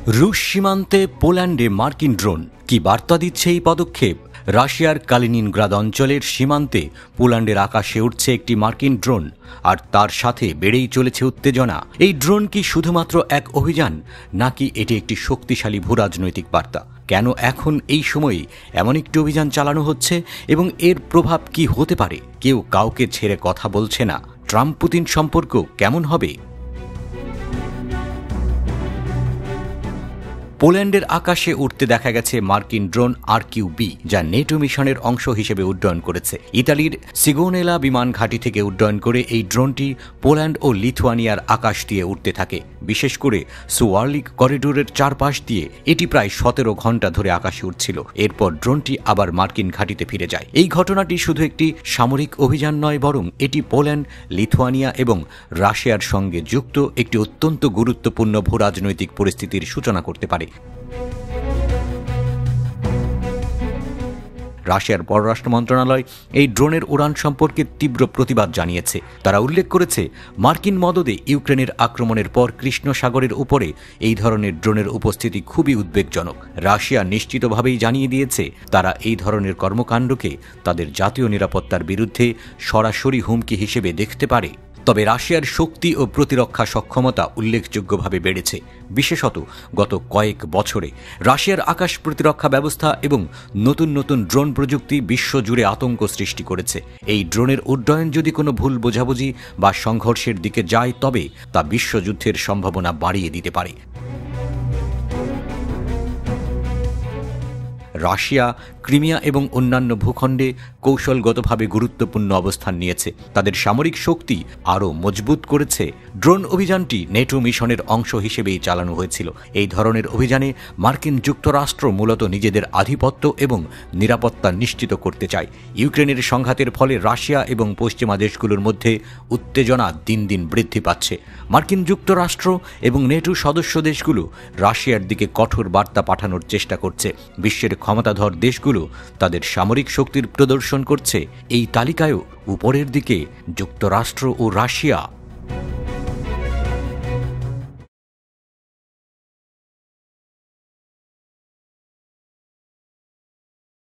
রুশ সীমান্তে পোল্যান্ডে মার্কিন ড্রোন কি বার্তা দিচ্ছে এই পদক্ষেপ? রাশিয়ার কালিনিনগ্রাদ অঞ্চলের সীমান্তে পোল্যান্ডের আকাশে উঠছে একটি মার্কিন ড্রোন, আর তার সাথে বেড়েই চলেছে উত্তেজনা। এই ড্রোন কি শুধুমাত্র এক অভিযান, নাকি এটি একটি শক্তিশালী ভূরাজনৈতিক বার্তা? কেন এখন এই সময়ে এমন একটি অভিযান চালানো হচ্ছে এবং এর প্রভাব কি হতে পারে? কেউ কাউকে ছেড়ে কথা বলছে না। ট্রাম্প পুতিন সম্পর্ক কেমন হবে? পোল্যান্ডের আকাশে উঠতে দেখা গেছে মার্কিন ড্রোন RQB, যা নেটো মিশনের অংশ হিসেবে উড্ডয়ন করেছে। ইতালির সিগোনেলা বিমান ঘাঁটি থেকে উড্ডয়ন করে এই ড্রোনটি পোল্যান্ড ও লিথুয়ানিয়ার আকাশ দিয়ে উঠতে থাকে। বিশেষ করে সুওয়ার্লিক করিডোরের চারপাশ দিয়ে এটি প্রায় 17 ঘন্টা ধরে আকাশে উঠছিল। এরপর ড্রোনটি আবার মার্কিন ঘাঁটিতে ফিরে যায়। এই ঘটনাটি শুধু একটি সামরিক অভিযান নয়, বরং এটি পোল্যান্ড, লিথুয়ানিয়া এবং রাশিয়ার সঙ্গে যুক্ত একটি অত্যন্ত গুরুত্বপূর্ণ ভূরাজনৈতিক পরিস্থিতির সূচনা করতে পারে। রাশিয়ার পররাষ্ট্র মন্ত্রণালয় এই ড্রোনের উড়ান সম্পর্কে তীব্র প্রতিবাদ জানিয়েছে। তারা উল্লেখ করেছে, মার্কিন মদদে ইউক্রেনের আক্রমণের পর কৃষ্ণ সাগরের উপরে এই ধরনের ড্রোনের উপস্থিতি খুবই উদ্বেগজনক। রাশিয়া নিশ্চিতভাবেই জানিয়ে দিয়েছে, তারা এই ধরনের কর্মকাণ্ডকে তাদের জাতীয় নিরাপত্তার বিরুদ্ধে সরাসরি হুমকি হিসেবে দেখতে পারে। তবে রাশিয়ার শক্তি ও প্রতিরক্ষা সক্ষমতা উল্লেখযোগ্যভাবে বেড়েছে। বিশেষত গত কয়েক বছরে রাশিয়ার আকাশ প্রতিরক্ষা ব্যবস্থা এবং নতুন নতুন ড্রোন প্রযুক্তি বিশ্বজুড়ে আতঙ্ক সৃষ্টি করেছে। এই ড্রোনের উড্ডয়ন যদি কোনো ভুল বোঝাবুঝি বা সংঘর্ষের দিকে যায়, তবে তা বিশ্বযুদ্ধের সম্ভাবনা বাড়িয়ে দিতে পারে। রাশিয়া ক্রিমিয়া এবং অন্যান্য ভূখণ্ডে কৌশলগতভাবে গুরুত্বপূর্ণ অবস্থান নিয়েছে, তাদের সামরিক শক্তি আরও মজবুত করেছে। ড্রোন অভিযানটি নেটো মিশনের অংশ হিসেবেই চালানো হয়েছিল। এই ধরনের অভিযানে মার্কিন যুক্তরাষ্ট্র মূলত নিজেদের আধিপত্য এবং নিরাপত্তা নিশ্চিত করতে চায়। ইউক্রেনের সংঘাতের ফলে রাশিয়া এবং পশ্চিমা দেশগুলোর মধ্যে উত্তেজনা দিন দিন বৃদ্ধি পাচ্ছে। মার্কিন যুক্তরাষ্ট্র এবং নেটো সদস্য দেশগুলো রাশিয়ার দিকে কঠোর বার্তা পাঠানোর চেষ্টা করছে। বিশ্বের ক্ষমতাধর দেশগুলো তাদের সামরিক শক্তির প্রদর্শন করছে। এই তালিকায়ও উপরের দিকে যুক্তরাষ্ট্র ও রাশিয়া।